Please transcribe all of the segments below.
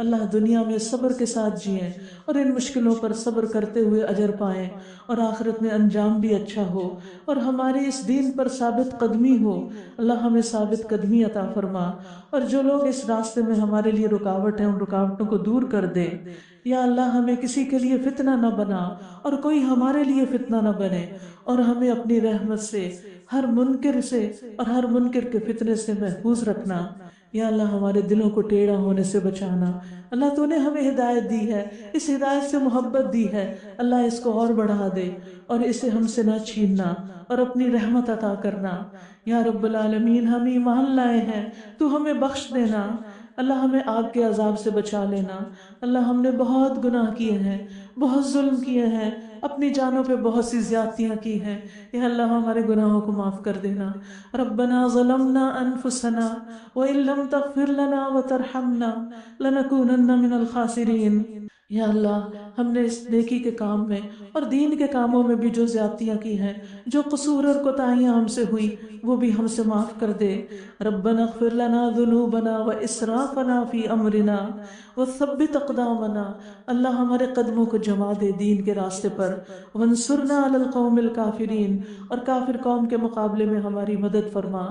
اللہ دنیا میں صبر کے ساتھ جئیں اور ان مشکلوں پر صبر کرتے ہوئے اجر پائیں، اور آخرت میں انجام بھی اچھا ہو، اور ہماری اس دین پر ثابت قدمی ہو۔ اللہ ہمیں ثابت قدمی عطا فرما، اور جو لوگ اس راستے میں ہمارے لیے رکاوٹ ہیں ان رکاوٹوں کو دور کر دے۔ یا اللہ ہمیں کسی کے لیے فتنہ نہ بنا اور کوئی ہمارے لیے فتنہ نہ بنے، اور ہمیں اپنی رحمت سے ہر منکر سے اور ہر منکر کے فتنے سے محفوظ رکھنا۔ یا اللہ ہمارے دلوں کو ٹیڑھا ہونے سے بچانا۔ اللہ تو نے ہمیں ہدایت دی ہے، اس ہدایت سے محبت دی ہے، اللہ اس کو اور بڑھا دے اور اسے ہم سے نہ چھیننا اور اپنی رحمت عطا کرنا۔ یا رب العالمین ہم ایمان لائے ہیں، تو ہمیں بخش دینا، اللہ ہمیں آگ کے عذاب سے بچا لینا۔ اللہ ہم نے بہت گناہ کیے ہیں، بہت ظلم کیے ہیں، اپنی جانوں پہ بہت سی زیادتیاں کی ہیں، یا اللہ ہمارے گناہوں کو معاف کر دینا۔ ربنا ظلمنا انفسنا وان لم تغفر لنا وترحمنا لنکونن من الخاسرین۔ یا اللہ ہم نے اس نیکی کے کام میں اور دین کے کاموں میں بھی جو زیادتیاں کی ہیں، جو قصور اور کوتاہیاں ہم سے ہوئی، وہ بھی ہم سے معاف کر دے۔ ربنا اغفر لنا ذنوبنا واسرافنا فی امرنا وثبت اقدامنا۔ اللہ ہمارے قدموں کو جما دے دین کے راستے پر، وانصرنا علی القوم الکافرین، اور کافر قوم کے مقابلے میں ہماری مدد فرما۔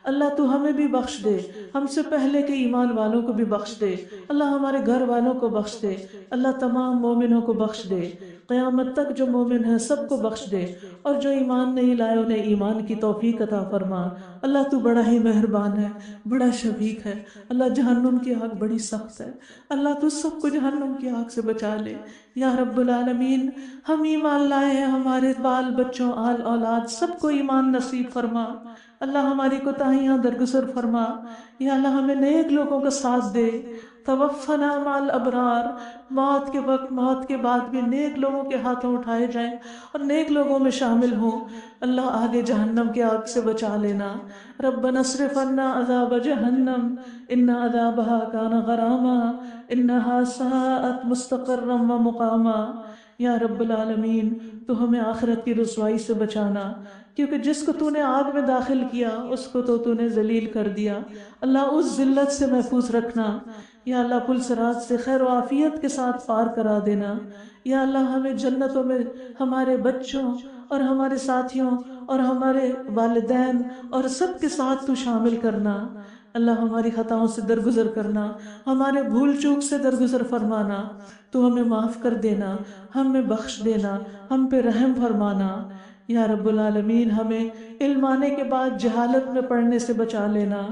اللہ تو ہمیں بھی بخش دے، ہم سے پہلے کے ایمان والوں کو بھی بخش دے، اللہ ہمارے گھر والوں کو بخش دے، اللہ تمام مومنوں کو بخش دے، قیامت تک جو مومن ہیں سب کو بخش دے، اور جو ایمان نہیں لائے انہیں ایمان کی توفیق عطا فرما۔ اللہ تو بڑا ہی مہربان ہے، بڑا شفیق ہے، اللہ جہنم کی آگ بڑی سخت ہے، اللہ تو سب کو جہنم کی آگ سے بچا لے۔ یا رب العالمین ہم ایمان لائے ہیں، ہمارے بال بچوں آل اولاد سب کو ایمان نصیب فرما، اللہ ہماری کوتاہیاں درگزر فرما۔ یا اللہ ہمیں نیک لوگوں کا ساتھ دے، توفنا مع الابرار، موت کے وقت موت کے بعد بھی نیک لوگوں کے ہاتھوں اٹھائے جائیں اور نیک لوگوں میں شامل ہوں۔ اللہ آگے جہنم کے آگ سے بچا لینا۔ ربنا اصرف عنا عذاب جہنم ان عذابها کان غراما انہا ساءت مستقرا ومقاما۔ یا رب العالمین تو ہمیں آخرت کی رسوائی سے بچانا، کیونکہ جس کو تو نے آگ میں داخل کیا اس کو تو نے ذلیل کر دیا، اللہ اس ذلت سے محفوظ رکھنا۔ یا اللہ پل صراط سے خیر و عافیت کے ساتھ پار کرا دینا۔ یا اللہ ہمیں جنتوں میں ہمارے بچوں اور ہمارے ساتھیوں اور ہمارے والدین اور سب کے ساتھ تو شامل کرنا۔ اللہ ہماری خطاؤں سے درگزر کرنا، ہمارے بھول چوک سے درگزر فرمانا، تو ہمیں معاف کر دینا، ہمیں بخش دینا، ہم پہ رحم فرمانا۔ یا رب العالمین ہمیں علم آنے کے بعد جہالت میں پڑنے سے بچا لینا۔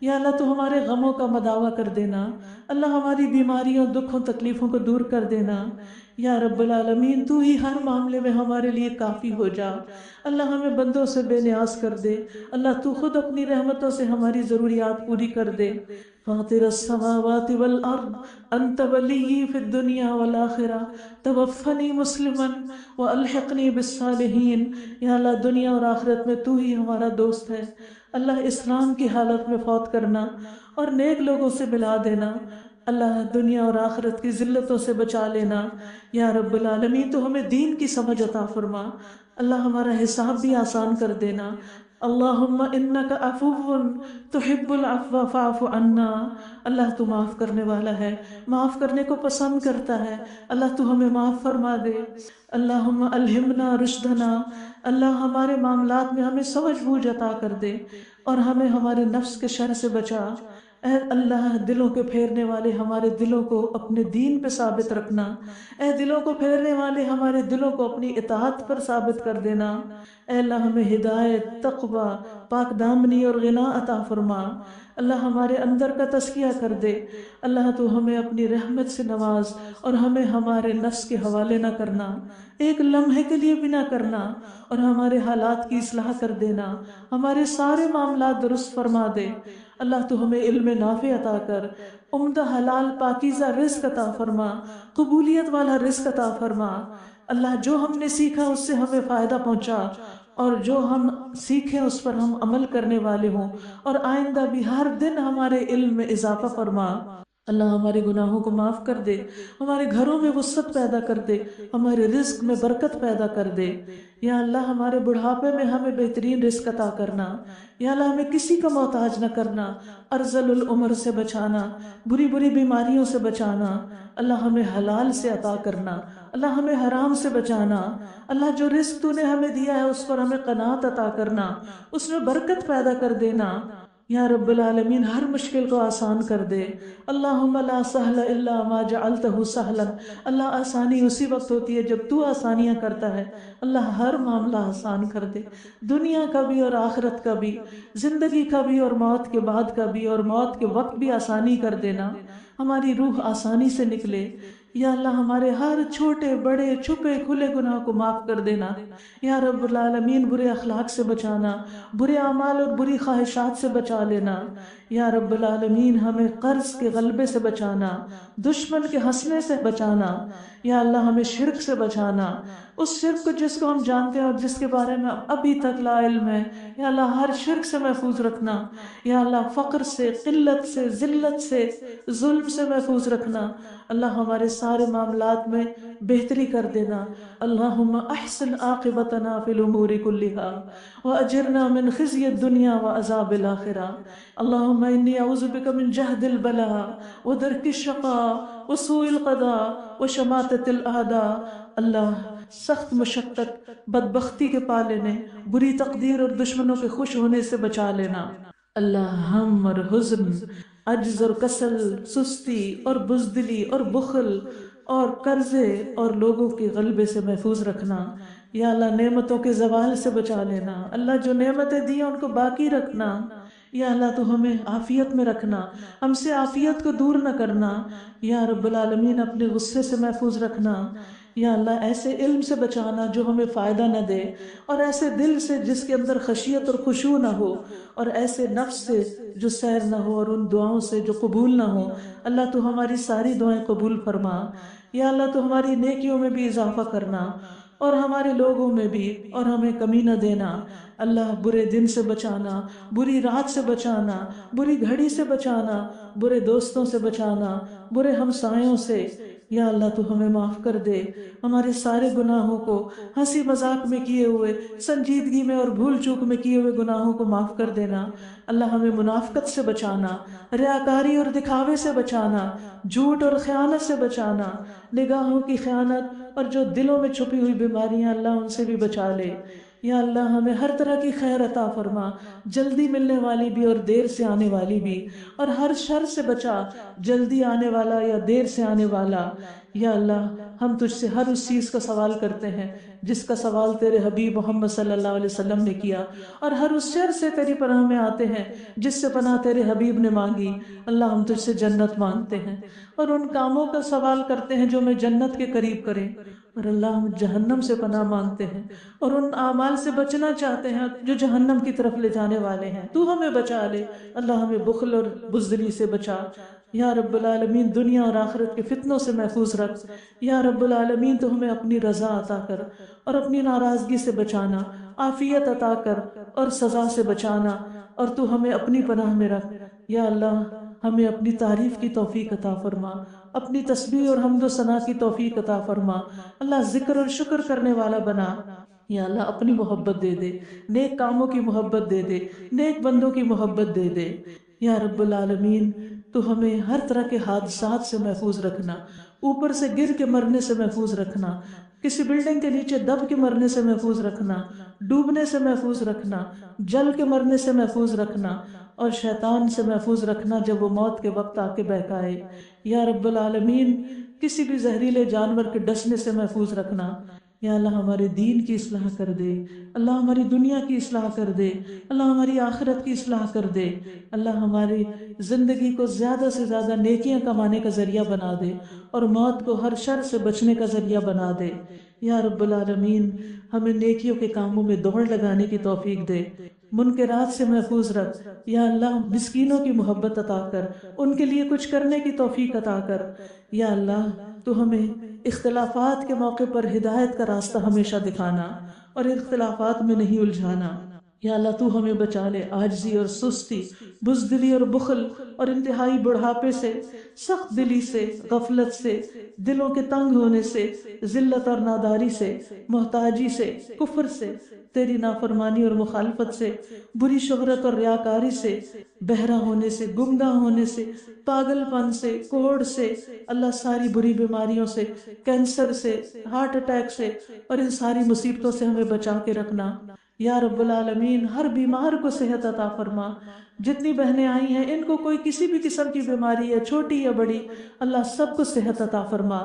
یا اللہ تو ہمارے غموں کا مداوع کر دینا، اللہ ہماری بیماریوں دکھوں تکلیفوں کو دور کر دینا۔ یا رب العالمین تو ہی ہر معاملے میں ہمارے لیے کافی ہو جا، اللہ ہمیں بندوں سے بے نیاز کر دے، اللہ تو خود اپنی رحمتوں سے ہماری ضروریات پوری کر دے۔ فاطر السماوات والارض انت ولی فی الدنیا والآخرہ توفنی مسلما والحقنی بالصالحین۔ یا اللہ دنیا اور آخرت میں تو ہی ہمارا دوست ہے، اللہ اسلام کی حالت میں فوت کرنا اور نیک لوگوں سے ملا دینا، اللہ دنیا اور آخرت کی ذلتوں سے بچا لینا۔ یا رب العالمین تو ہمیں دین کی سمجھ عطا فرما، اللہ ہمارا حساب بھی آسان کر دینا۔ اللہم انک عفو تحب العفو فاعف عنا۔ اللہ تو معاف کرنے والا ہے، معاف کرنے کو پسند کرتا ہے، اللہ تو ہمیں معاف فرما دے۔ اللہم الہمنا رشدنا، اللہ ہمارے معاملات میں ہمیں سمجھ بوجھ عطا کر دے اور ہمیں ہمارے نفس کے شر سے بچا۔ اے اللہ دلوں کے پھیرنے والے ہمارے دلوں کو اپنے دین پہ ثابت رکھنا، اے دلوں کو پھیرنے والے ہمارے دلوں کو اپنی اطاعت پر ثابت کر دینا۔ اے اللہ ہمیں ہدایت، تقوی، پاک دامنی اور غنا عطا فرما، اللہ ہمارے اندر کا تزکیہ کر دے، اللہ تو ہمیں اپنی رحمت سے نواز اور ہمیں ہمارے نفس کے حوالے نہ کرنا، ایک لمحے کے لیے بھی نہ کرنا، اور ہمارے حالات کی اصلاح کر دینا، ہمارے سارے معاملات درست فرما دے۔ اللہ تو ہمیں علم نافع عطا کر، عمدہ حلال پاکیزہ رزق عطا فرما، قبولیت والا رزق عطا فرما۔ اللہ جو ہم نے سیکھا اس سے ہمیں فائدہ پہنچا، اور جو ہم سیکھیں اس پر ہم عمل کرنے والے ہوں، اور آئندہ بھی ہر دن ہمارے علم میں اضافہ فرما۔ اللہ ہمارے گناہوں کو معاف کر دے، ہمارے گھروں میں وسعت پیدا کر دے، ہمارے رزق میں برکت پیدا کر دے۔ یا اللہ ہمارے بڑھاپے میں ہمیں بہترین رزق عطا کرنا، یا اللہ ہمیں کسی کا محتاج نہ کرنا، ارذل العمر سے بچانا، بری بری بیماریوں سے بچانا، اللہ ہمیں حلال سے عطا کرنا، اللہ ہمیں حرام سے بچانا، اللہ جو رزق تو نے ہمیں دیا ہے اس پر ہمیں قناعت عطا کرنا، اس میں برکت پیدا کر دینا۔ یا رب العالمین ہر مشکل کو آسان کر دے۔ اللہم لا سہل الا ما جعلتہ سہلا، اللہ آسانی اسی وقت ہوتی ہے جب تو آسانیاں کرتا ہے، اللہ ہر معاملہ آسان کر دے، دنیا کا بھی اور آخرت کا بھی، زندگی کا بھی اور موت کے بعد کا بھی، اور موت کے وقت بھی آسانی کر دینا، ہماری روح آسانی سے نکلے۔ یا اللہ ہمارے ہر چھوٹے بڑے چھپے کھلے گناہ کو معاف کر دینا۔ یا رب العالمین برے اخلاق سے بچانا، برے اعمال اور بری خواہشات سے بچا لینا۔ یا رب العالمین ہمیں قرض کے غلبے سے بچانا، دشمن کے ہنسنے سے بچانا۔ یا اللہ ہمیں شرک سے بچانا، اس شرک کو جس کو ہم جانتے ہیں اور جس کے بارے میں ابھی تک لا علم ہے، یا اللہ ہر شرک سے محفوظ رکھنا۔ یا اللہ فقر سے، قلت سے، ذلت سے، ظلم سے محفوظ رکھنا۔ اللہ ہمارے سارے معاملات میں بہتری کر دینا۔ اللہم احسن عاقبتنا فی الامور کلہا واجرنا من خزی الدنیا وعذاب الآخرہ۔ اللہم انی اعوذ بک من جہد البلاء ودرک الشقاء وسوء القضاء وشماتۃ الاعداء۔ اللہ سخت مشقت، بدبختی کے پا لینے، بری تقدیر اور دشمنوں کے خوش ہونے سے بچا لینا۔ اللہ ہم اور حزن، عجز اور کسل، سستی اور بزدلی اور بخل اور قرضے اور لوگوں کے غلبے سے محفوظ رکھنا۔ یا اللہ نعمتوں کے زوال سے بچا لینا، اللہ جو نعمتیں دی ہیں ان کو باقی رکھنا۔ یا اللہ تو ہمیں عافیت میں رکھنا، ہم سے عافیت کو دور نہ کرنا۔ یا رب العالمین اپنے غصے سے محفوظ رکھنا۔ یا اللہ ایسے علم سے بچانا جو ہمیں فائدہ نہ دے، اور ایسے دل سے جس کے اندر خشیت اور خشوع نہ ہو، اور ایسے نفس سے جو سیر نہ ہو، اور ان دعاؤں سے جو قبول نہ ہو۔ اللہ تو ہماری ساری دعائیں قبول فرما۔ یا اللہ تو ہماری نیکیوں میں بھی اضافہ کرنا، اور ہمارے لوگوں میں بھی، اور ہمیں کمی نہ دینا۔ اللہ برے دن سے بچانا، بری رات سے بچانا، بری گھڑی سے بچانا، برے دوستوں سے بچانا، برے ہمسایوں سے۔ یا اللہ تو ہمیں معاف کر دے، ہمارے سارے گناہوں کو، ہنسی مذاق میں کیے ہوئے، سنجیدگی میں اور بھول چوک میں کیے ہوئے گناہوں کو معاف کر دینا۔ اللہ ہمیں منافقت سے بچانا، ریاکاری اور دکھاوے سے بچانا، جھوٹ اور خیانت سے بچانا، نگاہوں کی خیانت اور جو دلوں میں چھپی ہوئی بیماریاں، اللہ ان سے بھی بچا لے۔ یا اللہ ہمیں ہر طرح کی خیر عطا فرما، جلدی ملنے والی بھی اور دیر سے آنے والی بھی، اور ہر شر سے بچا، جلدی آنے والا یا دیر سے آنے والا۔ یا اللہ ہم تجھ سے ہر اس چیز کا سوال کرتے ہیں جس کا سوال تیرے حبیب محمد صلی اللہ علیہ وسلم نے کیا، اور ہر اس شر سے تیری پناہ میں آتے ہیں جس سے پناہ تیرے حبیب نے مانگی۔ اللہ ہم تجھ سے جنت مانگتے ہیں، اور ان کاموں کا سوال کرتے ہیں جو ہمیں جنت کے قریب کریں، اور اللہ ہم جہنم سے پناہ مانگتے ہیں، اور ان اعمال سے بچنا چاہتے ہیں جو جہنم کی طرف لے جانے والے ہیں۔ تو ہمیں بچا لے، اللہ ہمیں بخل اور بزدلی سے بچا۔ یا رب العالمین دنیا اور آخرت کے فتنوں سے محفوظ رکھ۔ یا رب العالمین تو ہمیں اپنی رضا عطا کر اور اپنی ناراضگی سے بچانا، عافیت عطا کر اور سزا سے بچانا، اور تو ہمیں اپنی پناہ میں رکھ۔ یا اللہ ہمیں اپنی تعریف کی توفیق عطا فرما، اپنی تسبیح اور حمد و ثنا کی توفیق عطا فرما۔ اللہ ذکر اور شکر کرنے والا بنا۔ یا اللہ اپنی محبت دے دے، نیک کاموں کی محبت دے دے، نیک بندوں کی محبت دے دے۔ یا رب العالمین تو ہمیں ہر طرح کے حادثات سے محفوظ رکھنا، اوپر سے گر کے مرنے سے محفوظ رکھنا، کسی بلڈنگ کے نیچے دب کے مرنے سے محفوظ رکھنا، ڈوبنے سے محفوظ رکھنا، جل کے مرنے سے محفوظ رکھنا، اور شیطان سے محفوظ رکھنا جب وہ موت کے وقت آ کے بہکائے۔ یا رب العالمین کسی بھی زہریلے جانور کے ڈسنے سے محفوظ رکھنا۔ یا اللہ ہمارے دین کی اصلاح کر دے، اللہ ہماری دنیا کی اصلاح کر دے، اللہ ہماری آخرت کی اصلاح کر دے، اللہ ہماری زندگی کو زیادہ سے زیادہ نیکیاں کمانے کا ذریعہ بنا دے، اور موت کو ہر شر سے بچنے کا ذریعہ بنا دے۔ یا رب العالمین ہمیں نیکیوں کے کاموں میں دوڑ لگانے کی توفیق دے، منکرات سے محفوظ رکھ۔ یا اللہ مسکینوں کی محبت عطا کر، ان کے لیے کچھ کرنے کی توفیق عطا کر۔ یا اللہ تو ہمیں اختلافات کے موقع پر ہدایت کا راستہ ہمیشہ دکھانا، اور اختلافات میں نہیں الجھانا۔ یا اللہ تو ہمیں بچا لے عاجزی اور سستی، بزدلی اور بخل اور انتہائی بڑھاپے سے، سخت دلی سے، غفلت سے، دلوں کے تنگ ہونے سے، ذلت اور ناداری سے، محتاجی سے، کفر سے، تیری نافرمانی اور مخالفت سے، بری شہرت اور ریاکاری سے، بہرا ہونے سے، گمراہ ہونے سے، پاگل پن سے، کوڑ سے، اللہ ساری بری بیماریوں سے، کینسر سے، ہارٹ اٹیک سے اور ان ساری مصیبتوں سے ہمیں بچا کے رکھنا یا رب العالمین۔ ہر بیمار کو صحت عطا فرما، جتنی بہنیں آئی ہیں ان کو کوئی کسی بھی قسم کی بیماری ہے، چھوٹی یا بڑی، اللہ سب کو صحت عطا فرما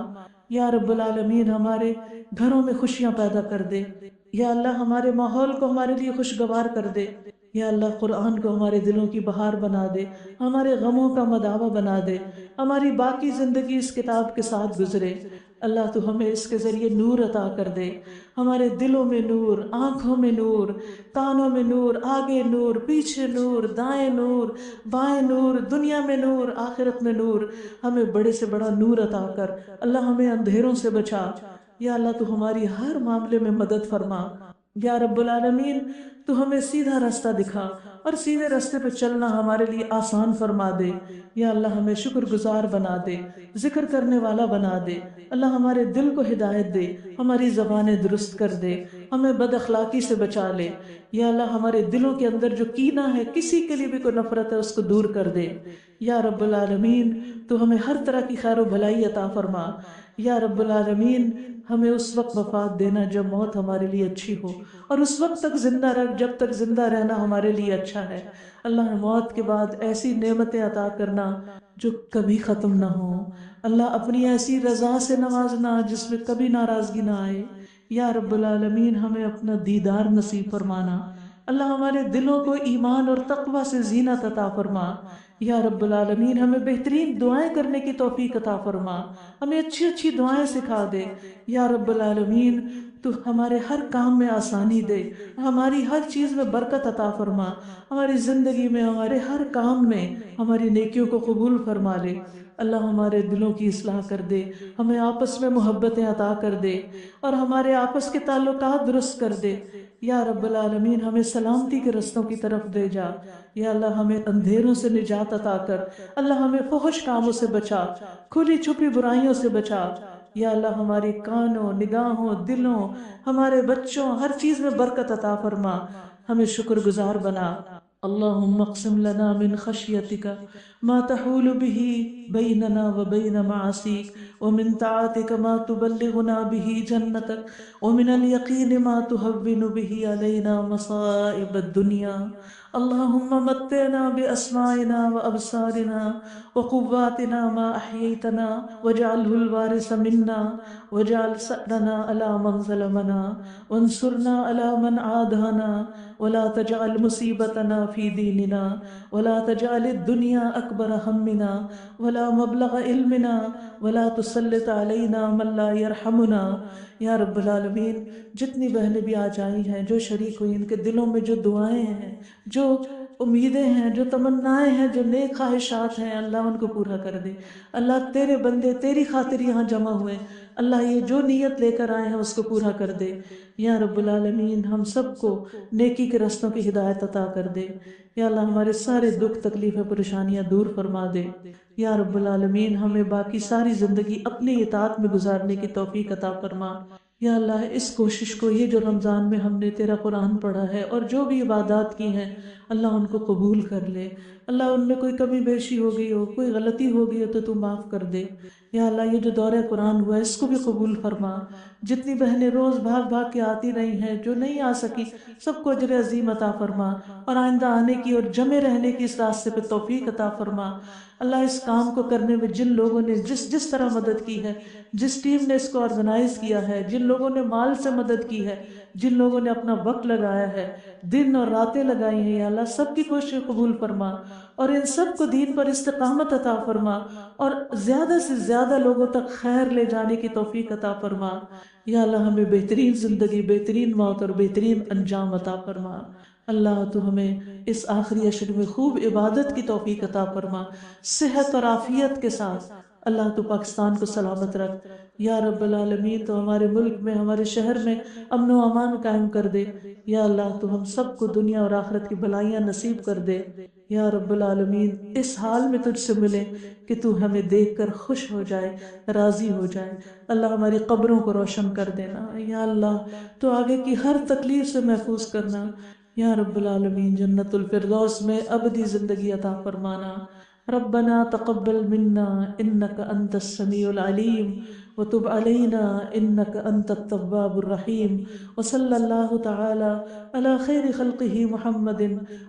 یا رب العالمین۔ ہمارے گھروں میں خوشیاں پیدا کر دے یا اللہ، ہمارے ماحول کو ہمارے لیے خوشگوار کر دے یا اللہ، قرآن کو ہمارے دلوں کی بہار بنا دے، ہمارے غموں کا مداوع بنا دے، ہماری باقی زندگی اس کتاب کے ساتھ گزرے۔ اللہ تو ہمیں اس کے ذریعے نور عطا کر دے، ہمارے دلوں میں نور، آنکھوں میں نور، کانوں میں نور، آگے نور، پیچھے نور، دائیں نور، بائیں نور، دنیا میں نور، آخرت میں نور، ہمیں بڑے سے بڑا نور عطا کر۔ اللہ ہمیں اندھیروں سے بچا یا اللہ، تو ہماری ہر معاملے میں مدد فرما یا رب العالمین۔ تو ہمیں سیدھا راستہ دکھا اور سیدھے راستے پہ چلنا ہمارے لیے آسان فرما دے یا اللہ، ہمیں شکر گزار بنا دے، ذکر کرنے والا بنا دے۔ اللہ ہمارے دل کو ہدایت دے، ہماری زبانیں درست کر دے، ہمیں بد اخلاقی سے بچا لے یا اللہ، ہمارے دلوں کے اندر جو کینہ ہے، کسی کے لیے بھی کوئی نفرت ہے، اس کو دور کر دے یا رب العالمین۔ تو ہمیں ہر طرح کی خیر و بھلائی عطا فرما یا رب العالمین۔ ہمیں اس وقت وفات دینا جب موت ہمارے لیے اچھی ہو، اور اس وقت تک زندہ رکھ جب تک زندہ رہنا ہمارے لیے اچھا ہے۔ اللہ موت کے بعد ایسی نعمتیں عطا کرنا جو کبھی ختم نہ ہو۔ اللہ اپنی ایسی رضا سے نوازنا جس میں کبھی ناراضگی نہ آئے یا رب العالمین۔ ہمیں اپنا دیدار نصیب فرمانا، اللہ ہمارے دلوں کو ایمان اور تقوی سے زینت عطا فرما یا رب العالمین۔ ہمیں بہترین دعائیں کرنے کی توفیق عطا فرما، ہمیں اچھی اچھی دعائیں سکھا دے یا رب العالمین۔ تو ہمارے ہر کام میں آسانی دے، ہماری ہر چیز میں برکت عطا فرما، ہماری زندگی میں، ہمارے ہر کام میں ہماری نیکیوں کو قبول فرما لے۔ اللہ ہمارے دلوں کی اصلاح کر دے، ہمیں آپس میں محبتیں عطا کر دے اور ہمارے آپس کے تعلقات درست کر دے یا رب العالمین۔ ہمیں سلامتی کے رستوں کی طرف دے جا یا اللہ، ہمیں اندھیروں سے نجات عطا کر۔ اللہ ہمیں فحش کاموں سے بچا، کھلی چھپی برائیوں سے بچا یا اللہ، ہماری کانوں، نگاہوں، دلوں، ہمارے بچوں، ہر چیز میں برکت عطا فرما، ہمیں شکر گزار بنا۔ اللہم اقسم لنا من خشیتک ما تحول به بیننا وبین معاصیک، ومن طاعتک ما تبلغنا به جنتک، ومن الیقین ما تهون به علینا مصائب الدنیا۔ اللہم متعنا باسماعنا وابصارنا وقواتنا ما احییتنا واجعله الوارث منا، واجعل ثأرنا على من ظلمنا، وانصرنا على من عادانا، ولا تجعل مصیبتنا في دیننا، ولا تجعل الدنیا اکبر ہمنا ولا مبلغ علمنا، ولا تسلط علینا من لا یرحمنا یا رب العالمین۔ جتنی بہنیں بھی آج آئی ہیں، جو شریک ہوئی، ان کے دلوں میں جو دعائیں ہیں، جو امیدیں ہیں، جو تمنائیں ہیں، جو نیک خواہشات ہیں، اللہ ان کو پورا کر دے۔ اللہ تیرے بندے تیری خاطر یہاں جمع ہوئے، اللہ یہ جو نیت لے کر آئے ہیں اس کو پورا کر دے یا رب العالمین۔ ہم سب کو نیکی کے رستوں کی ہدایت عطا کر دے یا اللہ، ہمارے سارے دکھ تکلیفیں پریشانیاں دور فرما دے یا رب العالمین۔ ہمیں باقی ساری زندگی اپنی اطاعت میں گزارنے کی توفیق عطا فرما یا اللہ۔ اس کوشش کو، یہ جو رمضان میں ہم نے تیرا قرآن پڑھا ہے اور جو بھی عبادات کی ہیں، اللہ ان کو قبول کر لے۔ اللہ ان میں کوئی کمی بیشی ہو گئی ہو، کوئی غلطی ہو گئی ہو تو تو معاف کر دے یا اللہ۔ یہ جو دورہ قرآن ہوا ہے اس کو بھی قبول فرما۔ جتنی بہنیں روز بھاگ بھاگ کے آتی رہی ہیں، جو نہیں آ سکی، سب کو اجر عظیم عطا فرما اور آئندہ آنے کی اور جمع رہنے کی اس راستے پہ توفیق عطا فرما۔ اللہ اس کام کو کرنے میں جن لوگوں نے جس طرح مدد کی ہے، جس ٹیم نے اس کو آرگنائز کیا ہے، جن لوگوں نے مال سے مدد کی ہے، جن لوگوں نے اپنا وقت لگایا ہے، دن اور راتیں لگائی ہیں، یا اللہ سب کی کوشش قبول فرما اور ان سب کو دین پر استقامت عطا فرما اور زیادہ سے زیادہ لوگوں تک خیر لے جانے کی توفیق عطا فرما یا اللہ۔ ہمیں بہترین زندگی، بہترین موت اور بہترین انجام عطا فرما۔ اللہ تو ہمیں اس آخری عشر میں خوب عبادت کی توفیق عطا فرما، صحت اور عافیت کے ساتھ۔ اللہ تو پاکستان کو سلامت رکھ، یا رب العالمین تو ہمارے ملک میں، ہمارے شہر میں امن و امان قائم کر دے۔ یا اللہ تو ہم سب کو دنیا اور آخرت کی بھلائیاں نصیب کر دے۔ یا رب العالمین اس حال میں تجھ سے ملے کہ تو ہمیں دیکھ کر خوش ہو جائے، راضی ہو جائے۔ اللہ ہماری قبروں کو روشن کر دینا۔ یا اللہ تو آگے کی ہر تکلیف سے محفوظ کرنا۔ یا رب العالمین جنت الفردوس میں ابدی زندگی عطا فرمانا۔ ربنا تقبل منا انك انت السميع العليم وتب علينا انك انت التواب الرحيم وصلى الله تعالى على خير خلقه محمد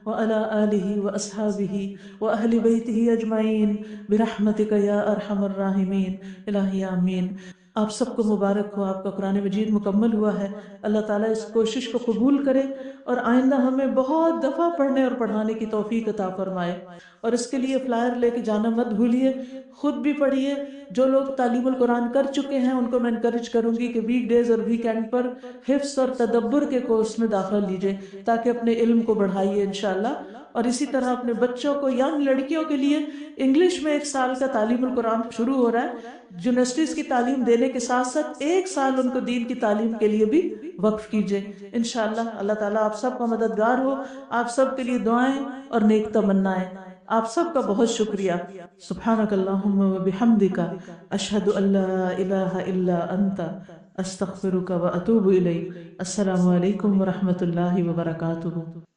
وعلى آله واصحابه واهل بيته اجمعين برحمتك يا ارحم الراحمين الہی آمین۔ آپ سب کو مبارک ہو، آپ کا قرآن مجید مکمل ہوا ہے۔ اللہ تعالیٰ اس کوشش کو قبول کرے اور آئندہ ہمیں بہت دفعہ پڑھنے اور پڑھانے کی توفیق عطا فرمائے۔ اور اس کے لیے فلائر لے کے جانا مت بھولیے، خود بھی پڑھیے۔ جو لوگ تعلیم القرآن کر چکے ہیں ان کو میں انکریج کروں گی کہ ویک ڈیز اور ویکینڈ پر حفظ اور تدبر کے کورس میں داخلہ لیجئے تاکہ اپنے علم کو بڑھائیے انشاءاللہ۔ اور اسی طرح اپنے بچوں کو، ینگ لڑکیوں کے لیے انگلش میں 1 سال کا تعلیم القرآن شروع ہو رہا ہے۔ یونیورسٹیز کی تعلیم دینے کے ساتھ ساتھ 1 سال ان کو دین کی تعلیم کے لیے بھی وقف کیجئے انشاءاللہ۔ اللہ تعالیٰ آپ سب کا مددگار ہو، آپ سب کے لیے دعائیں اور نیک تمنائیں۔ آپ سب کا بہت شکریہ۔ سبحانک اللہم و بحمدک، اشہد ان لا الہ الا انت، استغفرک و اتوب الیک۔ السلام علیکم ورحمۃ اللہ وبرکاتہ۔